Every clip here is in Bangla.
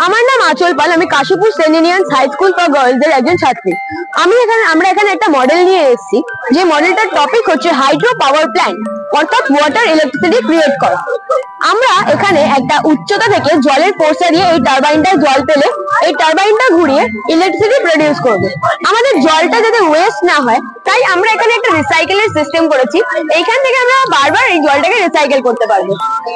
আমার নাম আঁচল পাল, আমি কাশীপুর সেন্ট ইনিয়ান্স হাই স্কুল ফর গার্লস এর একজন ছাত্রী। আমরা এখানে একটা মডেল নিয়ে এসেছি, যে মডেলটার টপিক হচ্ছে হাইড্রো পাওয়ার প্ল্যান্ট, অর্থাৎ ওয়াটার ইলেকট্রিসিটি ক্রিয়েট করা। আমরা এখানে একটা উচ্চতা থেকে জলের ফোর্সে দিয়ে এই টারবাইনটায় জল পেলে এই টারবাইনটা ঘুরিয়ে ইলেকট্রিসিটি প্রডিউস করবে। আমাদের জলটা যাতে ওয়েস্ট না হয় তাই আমরা এখানে একটা রিসাইকেলের সিস্টেম করেছি। এইখান থেকে আমরা বারবার এই জলটাকে রিসাইকেল করতে পারবো।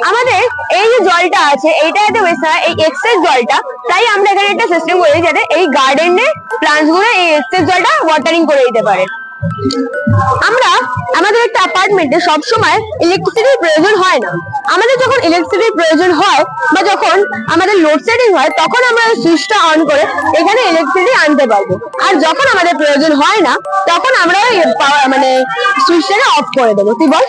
আমাদের এই যে জলটা আছে এইটা যাতে ওয়েস্ট না হয়, এই এক্সেস জলটা, তাই আমরা এখানে একটা সিস্টেম করেছি যাতে এই গার্ডেনে প্লান্টস গুলো এই এক্সেস জলটা ওয়াটারিং করে দিতে পারে। আমাদের একটা অ্যাপার্টমেন্টে সবসময় ইলেকট্রিসিটির প্রয়োজন হয় না। আমাদের যখন ইলেকট্রিসিটির প্রয়োজন হয় বা যখন আমাদের লোডশেডিং হয় তখন আমরা সুইচটা অন করে এখানে ইলেকট্রিসিটি আনতে পারবো। আর যখন আমাদের প্রয়োজন হয় না তখন আমরা সুইচটাকে অফ করে দেবো। তুই বল।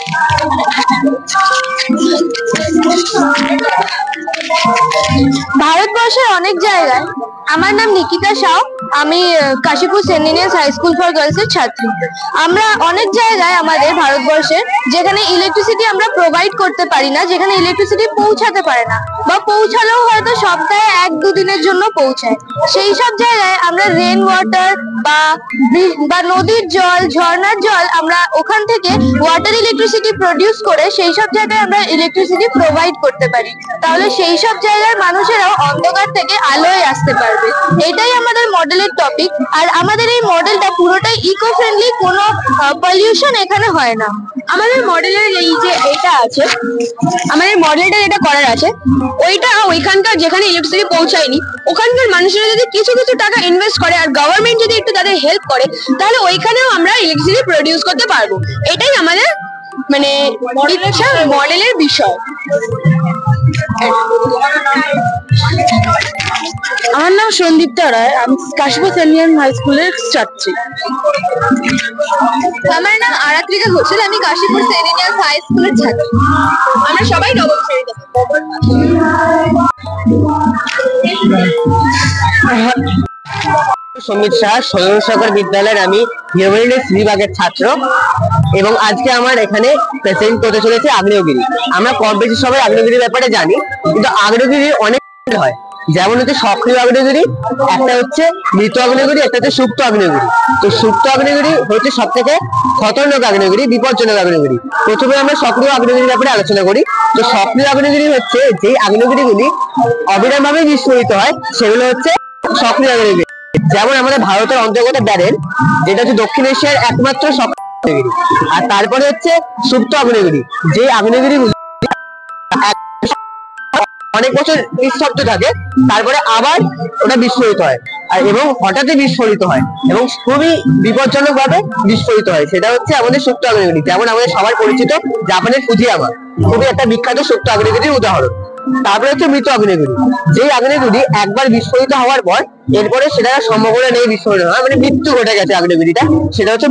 ভারতবর্ষের অনেক জায়গায়। আমার নাম নিকিতা সাউ, আমি কাশীপুর সেন্ট ইনিয়ান্স হাই স্কুল ফর গার্লস এর ছাত্রী। আমরা অনেক জায়গায় আমাদের ভারতবর্ষে যেখানে ইলেকট্রিসিটি আমরা প্রোভাইড করতে পারি না, যেখানে ইলেকট্রিসিটি পৌঁছাতে পারে না বা পৌঁছালেও হয়তো সপ্তাহে 1-2 দিনের জন্য পৌঁছায়, সেই সব জায়গায় আমরা রেন ওয়াটার বা নদীর জল, ঝর্ণার জল, আমরা ওখান থেকে ওয়াটার ইলেকট্রিসিটি প্রডিউস করে সেই সব জায়গায় আমরা ইলেকট্রিসিটি প্রোভাইড করতে পারি। তাহলে সেই সব জায়গার মানুষেরাও অন্ধকার থেকে আলোয় আসতে পারবে। এটাই আমাদের মডেলের টপিক। আর আমাদের এই মডেলটা পুরোটাই ইকো ফ্রেন্ডলি, কোনো পলিউশন এখানে হয় না। আমাদের মডেলের এই যে এটা আছে, আমাদের মডেলটা যেটা করার আছে ওইটা ওইখানকার যেখানে ইলেকট্রিসিটি পৌঁছায়নি ওখানকার মানুষেরা যদি কিছু কিছু টাকা ইনভেস্ট করে আর গভর্নমেন্ট যদি একটু তাদের হেল্প করে তাহলে ওইখানেও আমরা ইলেকট্রিসিটি প্রডিউস করতে পারবো। এটাই আমাদের মডেলের বিষয়। আমার নাম সন্দীপ্তা রায়, আমি কাশীপুর সেন্ট ইনিয়ান্স হাই স্কুলের ছাত্রী। আমার নাম আরাত্রিকা ঘোষাল, আমি কাশীপুর সেন্ট ইনিয়ান্স হাই স্কুলের ছাত্রী। আমরা সবাই নবম শ্রেণীতে। সমিত শাহ, সৌর সাগর বিদ্যালয়ের আমি হিউম্যানিটিস বিভাগের ছাত্র এবং আজকে আমার এখানে প্রেজেন্ট করতে চলেছে আগ্নেয়গিরি। আমরা কম বেশি সবাই আগ্নেয়গিরির ব্যাপারে জানি, কিন্তু আগ্নেয়গিরি অনেক হয়, যেমন হচ্ছে সক্রিয় আগ্নেয়গিরি, একটা হচ্ছে মৃত আগ্নেয়গিরি, একটা হচ্ছে সুপ্ত আগ্নেয়গিরি। তো সুপ্ত আগ্নেয়গিরি হচ্ছে সব থেকে খতরনাক আগ্নেয়গিরি, বিপজ্জনক আগ্নেয়গিরি। প্রথমে আমরা সক্রিয় আগ্নেয়গিরির ব্যাপারে আলোচনা করি। তো সক্রিয় আগ্নেয়গিরি হচ্ছে যেই আগ্নেয়গিরিগুলি অবিরাম ভাবে বিস্ফোরিত হয়, সেগুলো হচ্ছে সক্রিয় আগ্নেয়গিরি। যেমন আমাদের ভারতের অন্তর্গত ব্যারেল, যেটা হচ্ছে দক্ষিণ এশিয়ার একমাত্র সক্রিয় আগ্নেয়গিরি। আর তারপরে হচ্ছে সুপ্ত আগ্নেয়গিরি, যে আগ্নেয়গিরিগুলি অনেক বছর নিস্তব্ধ থাকে, তারপরে আবার ওটা বিস্ফোরিত হয় এবং হঠাৎই বিস্ফোরিত হয় এবং খুবই বিপজ্জনক ভাবে বিস্ফোরিত হয়। সেটা হচ্ছে আমাদের সুপ্ত আগ্নেয়গিরি। যেমন আমাদের সবার পরিচিত জাপানের ফুজিয়ামা খুবই একটা বিখ্যাত সুপ্ত আগ্নেয়গিরির উদাহরণ। তারপরে হচ্ছে মৃত আগ্নেয়গিরি, যেই আগ্নেয়গিরি একবার বিস্ফোরিত হওয়ার পর এরপরে সেটা সম্ভাবনা নেই বিস্ফোরণ হয়, মানে মৃত্যু ঘটে গেছে আগ্নেয়গিরিটা, সেটা হচ্ছে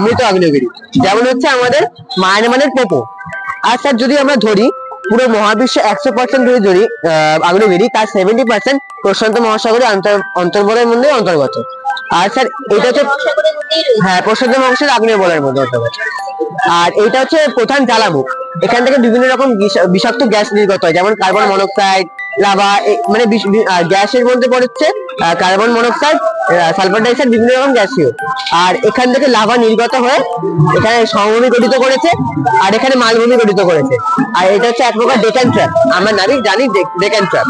মৃত আগ্নেয়গিরি। যেমন হচ্ছে আমাদের মায়ানমারের পোপো। আর স্যার যদি আমরা ধরি পুরো মহাবিশ্বে 100% যদি ধরি আগ্নেয়গিরি, তার 70% প্রশান্ত মহাসাগরের অন্তর্বলয়ের মধ্যে অন্তর্গত। আর স্যার এটা হচ্ছে প্রশান্ত মহাসাগরের আগ্নেয় বলয়ের মধ্যে অন্তর্গত। আর এটা হচ্ছে প্রধান জ্বালামুখ। এখান থেকে বিভিন্ন রকম বিষাক্ত গ্যাস নির্গত হয়, যেমন কার্বন মনোক্সাইড, লাভা, মানে গ্যাসের মধ্যে পড়ছে কার্বন মনোক্সাইড, সালফার ডাইঅক্সাইড, বিভিন্ন রকম গ্যাসীয়। আর এখান থেকে লাভা নির্গত হয়ে এখানে সমভূমি গঠিত করেছে আর এখানে মালভূমি গঠিত করেছে। আর এটা হচ্ছে এক প্রকার ডেকান ট্র্যাপ, আমরা জানি ডেকান ট্র্যাপ।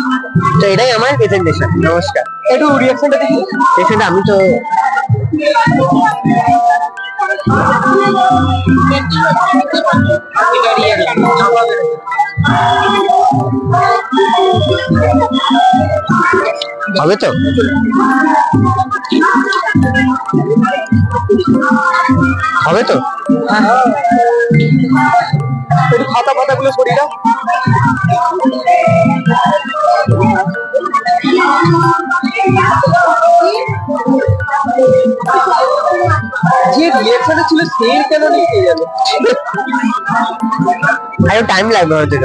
তো এটাই আমার প্রেজেন্টেশন। নমস্কার। একটু রিঅ্যাকশনটা দেখি। রিঅ্যাকশনটা আমি তো হবে তো হবে তো একটু খাতা পাতাগুলো সরিয়ে দাও। যে রিঅ্যাকশনটা ছিল সেই কেন নিয়ে গেল? আরো টাইম লাগবে হয়তো।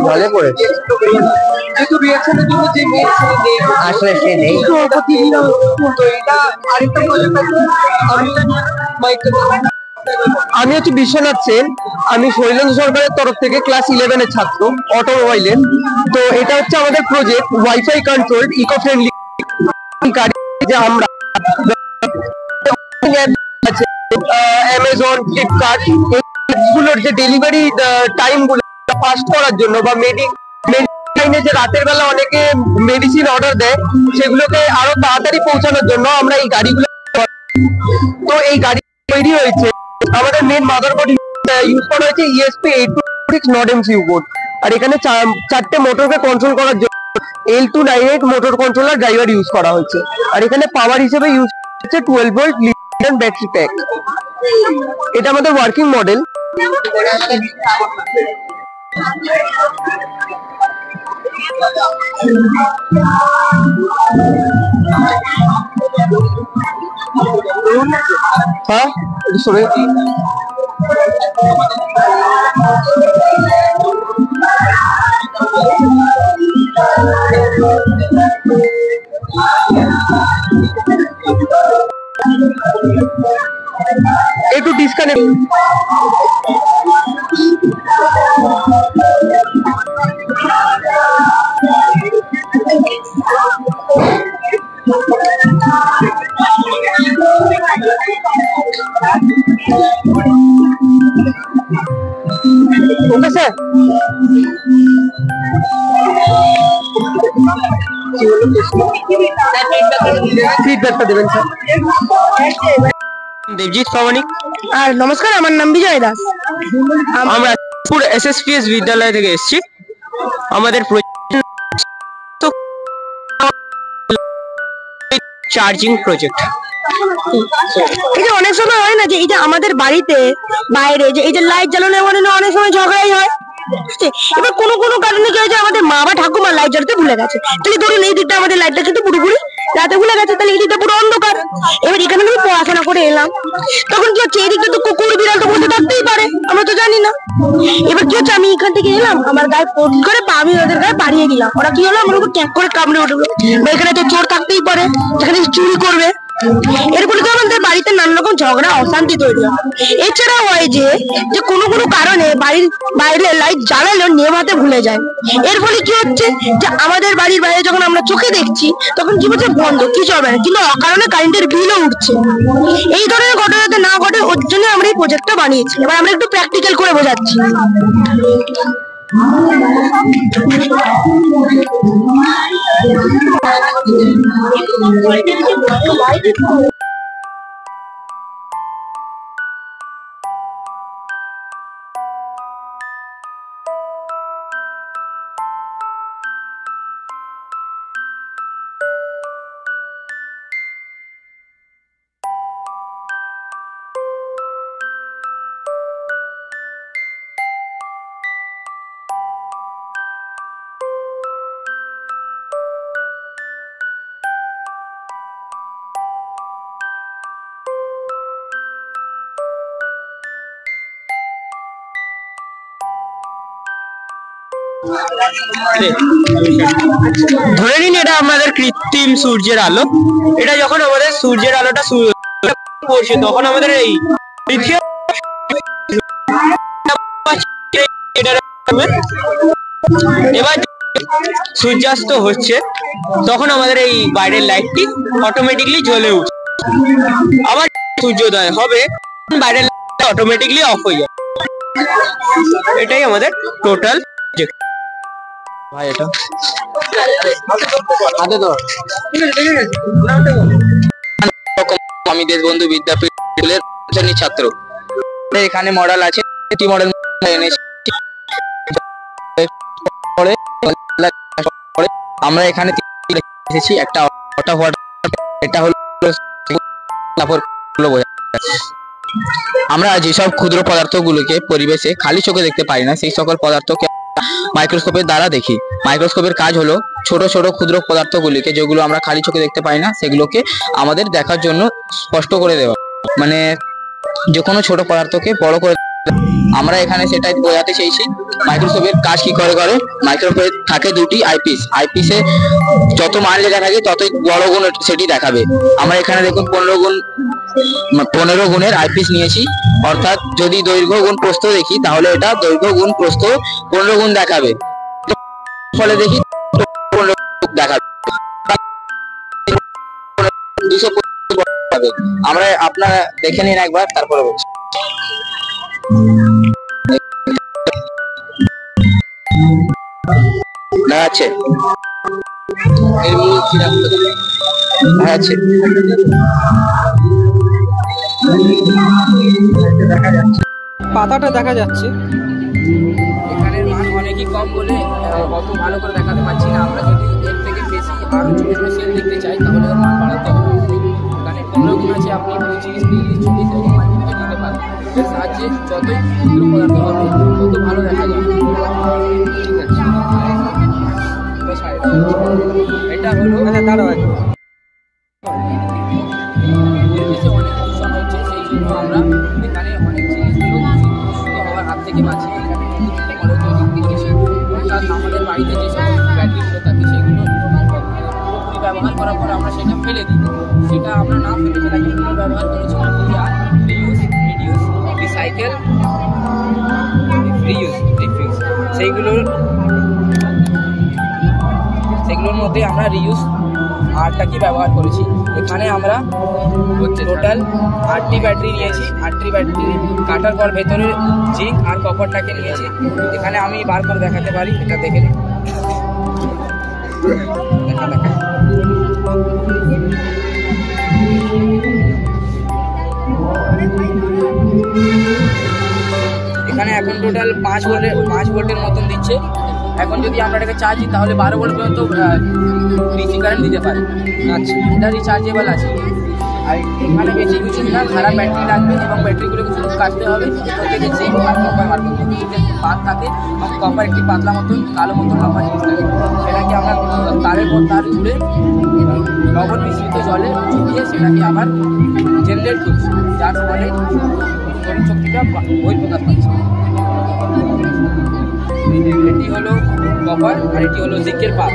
জলে পড়েছে কিন্তু রিঅ্যাকশনের জন্য যে আসলে সে নেই। তো এটা আরেকটা প্রজেক্ট আছে, আমি আমি হচ্ছে বিশ্বনাথ সেন, আমি শৈলেন্দ্র সরকারের তরফ থেকে ক্লাস 11 এর ছাত্র অটোমোবাইলের। তো এটা হচ্ছে আমাদের project wifi controlled eco friendly গাড়ি, যে আমরা অ্যামাজন, ফ্লিপকার্ট এগুলোর যে ডেলিভারি টাইম গুলো ফাস্ট করার জন্য বা মেডিসিনে যে রাতের বেলা অনেকে মেডিসিন অর্ডার দেয় সেগুলোকে আরো তাড়াতাড়ি পৌঁছানোর জন্য আমরা এই গাড়িগুলো, তো এই গাড়ি তৈরি হয়েছে আমাদের মেন মাদারবোর্ড ইউজ করা হয়েছে ESP8266 নট MCU বোর্ড। আর এখানে চারটে মোটরকে কন্ট্রোল করার জন্য L298 motor controller driver use করা হয়েছে। আর এখানে পাওয়ার হিসেবে ইউজ হচ্ছে 12 ভোল্ট লিথিয়াম ব্যাটারি প্যাক। এটা আমাদের ওয়ার্কিং মডেল। হ্যাঁ সরে একটু ডিসকানেক্ট। ওকে স্যার, ফিডব্যাকটা দেবেন স্যার। দেবজিৎ প্রামাণিক। আর নমস্কার, আমার নাম বিজয় দাস। আমরা SSPS বিদ্যালয় থেকে এসেছি। আমাদের চার্জিং প্রজেক্ট। এই যে অনেক সময় হয় না যে এই যে আমাদের বাড়িতে বাইরে যে এই যে লাইট জ্বালানো অনেক সময় ঝগড়াই হয়। এবার কোনো কারণে কি হয়েছে, আমাদের মা বা ঠাকুমা লাইট জ্বালাতে ভুলে গেছে। তাহলে ধরুন এই দিকটা আমাদের লাইটটা কিন্তু পুরোপুরি রাতে ভুলে গেছে, তাহলে এই দিকটা পুরো অন্ধকার। এবার এখানে আমি পড়াশোনা করে এলাম, তখন কি হচ্ছে এই দিকটা তো কুকুর বিড়াল তো বসে থাকতেই পারে, আমরা তো জানি না। এবার কি হচ্ছে, আমি এখান থেকে এলাম, আমার গায়ে ফোন করে আমি ওদের গায়ে বাড়িয়ে দিলাম। ওরা কি হলো, আমার উপর ট্যাক করে কামড়ে উঠলো। এখানে তো চোর থাকতেই পারে, যেখানে চুরি করবে। এর ফলে তো আমাদের বাড়িতে নানা রকম ঝগড়া অশান্তি তৈরি হয়। এছাড়াও হয় যে কোনো কারণে বাড়ির বাইরে লাইট জ্বালালেও নেভাতে ভুলে যায়। এর ফলে কি হচ্ছে যে আমাদের বাড়ির বাইরে যখন আমরা চোখে দেখছি তখন কি হচ্ছে বন্ধ, কিছু হবে না, কিন্তু অকারণে কারেন্টের বিলও উঠছে। এই ধরনের ঘটনা যাতে না ঘটে ওর জন্য আমরা এই প্রজেক্টটা বানিয়েছি। এবার আমরা একটু প্র্যাকটিক্যাল করে বোঝাচ্ছি। ধরে নিন এটা আমাদের কৃত্রিম সূর্যের আলো। এটা যখন আমাদের সূর্যের আলোটা পড়ছে তখন আমাদের এই এবার সূর্যাস্ত হচ্ছে তখন আমাদের এই বাইরের লাইটটি অটোমেটিকলি জ্বলে উঠছে। আবার সূর্যোদয় হবে বাইরের লাইট অটোমেটিকলি অফ হয়ে যাবে। এটাই আমাদের টোটাল প্রজেক্ট। ভাই এটা আমি দেশবন্ধু বিদ্যাপীঠ স্কুলের ছাত্র। এখানে মডেল আছে, মডেল আমরা এখানে এসেছি। একটা এটা হলো আমরা যেসব ক্ষুদ্র পদার্থগুলোকে পরিবেশে খালি চোখে দেখতে পারি না সেই সকল পদার্থকে মাইক্রোস্কোপের দ্বারা দেখি। মাইক্রোস্কোপের কাজ হলো ছোট ছোট ক্ষুদ্র পদার্থগুলিকে, যেগুলো আমরা খালি চোখে দেখতে পাই না, সেগুলোকে আমাদের দেখার জন্য স্পষ্ট করে দেওয়া, মানে যে কোনো ছোট পদার্থকে বড় করে। আমরা এখানে সেটাই বোঝাতে চেয়েছি। মাইক্রোস্কোপের কাজ কি করে মাইক্রোস্কোপে থাকে দুটি আইপিসে যত মান লেখা থাকে ততই বড় গুণ সেটি দেখাবে। আমরা এখানে দেখুন 15 গুণ 15 গুণের আইপিস নিয়েছি, অর্থাৎ যদি দৈর্ঘ্য গুণ প্রস্থ দেখি তাহলে এটা দৈর্ঘ্য গুণ প্রস্থ 15 গুণ দেখাবে, ফলে দেখি 15 দেখাবে 225 হবে। আমরা আপনারা দেখে নিন একবার, তারপরে বলছি। আছে এর মূল আছে পাতাটা দেখা যাচ্ছে, এখানের মান অনেকই কম বলে অত ভালো করে দেখাতে পারছি না। আমরা যদি এর থেকে বেশি আরো ছোট ছোট সেল দেখতে চাই তাহলে ওর মান বাড়াতে হবে। এখানে 15 গুণ আছে, আপনি 25, 30, 40 এরকম মান থেকে নিতে পারেন। এর সাহায্যে যতই ক্ষুদ্র পদার্থ হবে তত ভালো দেখা যাবে। ঠিক আছে, এটা হলো দাঁড়াও পরিবেশে অনেক দূষণ হচ্ছে, সেই জন্য আমরা এখানে অনেক জিনিসগুলো দূষিত হওয়ার হাত থেকে বাঁচিয়ে এখানে অর্থাৎ আমাদের বাড়িতে যেসব ব্যাটারিগুলো থাকে সেগুলো পুরোপুরি ব্যবহার করার পর আমরা সেটা ফেলে দিই। সেটা আমরা না ফেলে সেটাকে পুনর্ব্যবহার করেছি রিউজ, রিডিউস, রিসাইকেল, রিফিউজ। সেগুলোর মধ্যে আমরা রিউজ আটটাকে ব্যবহার করেছি। এখানে আমরা টোটাল 8টি ব্যাটারি নিয়েছি। 8টি ব্যাটারি কাটার পর ভেতরে জিঙ্ক আর কপারটাকে নিয়েছি। এখানে আমি বার করে দেখাতে পারি, এটা দেখে নিন। এখানে এখন টোটাল 5 ভোল্টের মতন দিচ্ছে। এখন যদি আমরা এটাকে চার্জ দিই তাহলে 12 ভোল্ট পর্যন্ত ডিসি কারেন্ট দিতে পারে। আচ্ছা, এটা রিচার্জেবল আছে। আর এখানে বেশি কিছু না, খারাপ ব্যাটারি লাগবে এবং ব্যাটারিগুলো কিছু কাটতে হবে। এখান থেকে জিঙ্ক আর কপার বার করতে হবে। পাত থাকে এবং কপার একটি পাতলা মতন কালো মতন লম্বা জিনিস থাকে, সেটাকে আমরা তারের পর তার জুড়ে লবণ মিশ্রিত জলে চুপিয়ে সেটাকে আবার জেনারেট করছি, যার ফলে তড়িৎ শক্তিটা বহিঃপ্রকাশ পাচ্ছে। এটি হলো কপার আর এটি হলো জিঙ্কের পাত।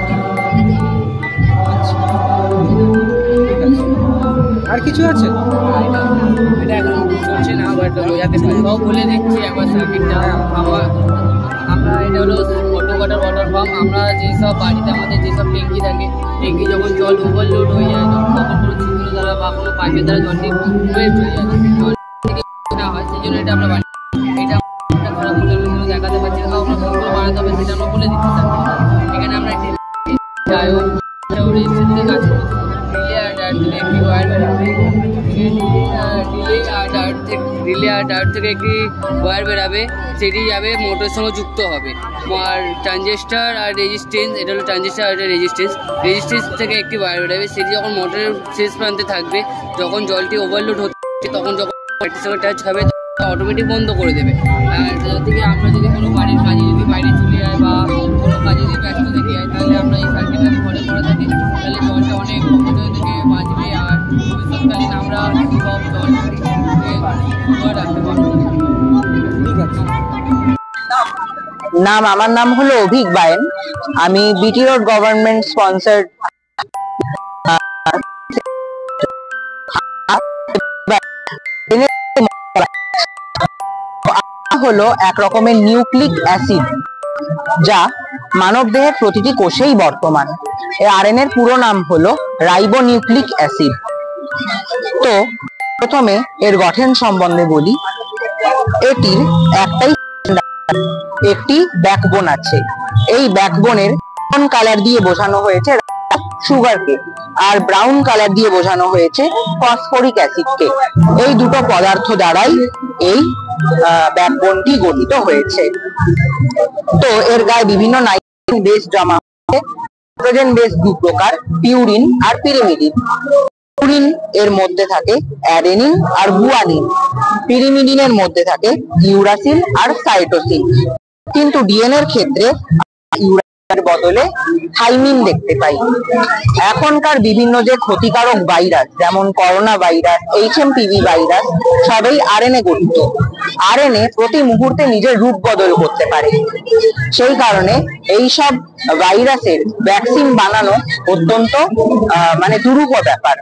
আর কিছু আছে? এটা এখন চলছে না, বাট বোঝাতে পারি। সব বলে দিচ্ছি একবার সার্কিটটা। আমরা এটা হলো অটো ওয়াটার পাম্প। আমরা যেসব বাড়িতে আমাদের যেসব ট্যাঙ্কি থাকে, ট্যাঙ্কি যখন জল ওভারলোড হয়ে যায় তখন কোনো ছিদ্র দ্বারা বা কোনো পাইপের দ্বারা জলটি ওয়েস্ট হয়ে যায়, জল থেকে না হয়, সেই জন্য এটা আমরা এটা খারাপ মূল্যের ভিতরে দেখাতে পারছি না। আমরা কীভাবে বাড়াতে হবে সেটা আমরা বলে দিচ্ছি স্যার। এখানে আমরা একটি ডায়োড কাজ করি। রিলে আর ডায়োড থেকে একটি ওয়্যার বেরাবে, সেটি যাবে মোটরের সঙ্গে যুক্ত হবে। আর ট্রানজিস্টার আর রেজিস্ট্যান্স, এটা হলো ট্রানজিস্টার আর এটা রেজিস্ট্যান্স থেকে একটি ওয়্যার বেরাবে, সেটি যখন মোটরের শেষ প্রান্তে থাকবে, যখন জলটি ওভারলোড হচ্ছে তখন যখন ব্যাটারির সঙ্গে টাচ হবে অটোমেটিক বন্ধ করে দেবে। আর থেকে আমরা যদি কোনো বাড়ির কাজে যদি বাইরে চলে যায় বা কোনো কাজে যদি ব্যস্ত থেকে যায় তাহলে আমরা এই সার্কিটটাকে ফলো করে থাকি, তাহলে জলটা অনেক অপচয় থেকে বাঁচবে। আর ভবিষ্যৎকালীন আমরা সব জল রাখতে পারবো। ঠিক আছে। আমার নাম হলো অভিক বায়েন। আমি বিটি রোড গভর্নমেন্ট স্পন্সার্ড হলো এক রকমের নিউক্লিক অ্যাসিড, যা মানবদেহের প্রতিটি কোষেই বর্তমান। এই আরএনএ এর পুরো নাম হলো রাইবোনিউক্লিক অ্যাসিড। তো প্রথমে এর গঠন সম্বন্ধে বলি। এটির একটি ব্যাকবোন আছে। এই ব্যাকবোনের কালার দিয়ে বোঝানো হয়েছে সুগারকে, আর ব্রাউন কালার দিয়ে বোঝানো হয়েছে ফসফরিক অ্যাসিডকে। এই দুটো পদার্থ দ্বারাই এই ব্যাকবোনটি গঠিত হয়েছে। তো এর গায়ে বিভিন্ন নাইট্রোজেন বেস জমা হয়েছে। নাইট্রোজেন বেস দু প্রকার, পিউরিন আর পিরিমিডিন। পিউরিন এর মধ্যে থাকে অ্যাডেনিন আর গুয়ানিন। পিরিমিডিনের মধ্যে থাকে ইউরাসিল আর সাইটোসিন। কিন্তু ডিএনএ এর ক্ষেত্রে ইউরাসিলের বদলে থাইমিন দেখতে পাই। এখনকার বিভিন্ন যে ক্ষতিকারক ভাইরাস, যেমন করোনা ভাইরাস, এইচএমপিভি ভাইরাস, সবই আরএনএ গঠিত। আরএনএ প্রতি মুহূর্তে নিজের রূপ বদল করতে পারে। সেই কারণে এই সব ভাইরাসের ভ্যাকসিন বানানো অত্যন্ত দুরূহ ব্যাপার।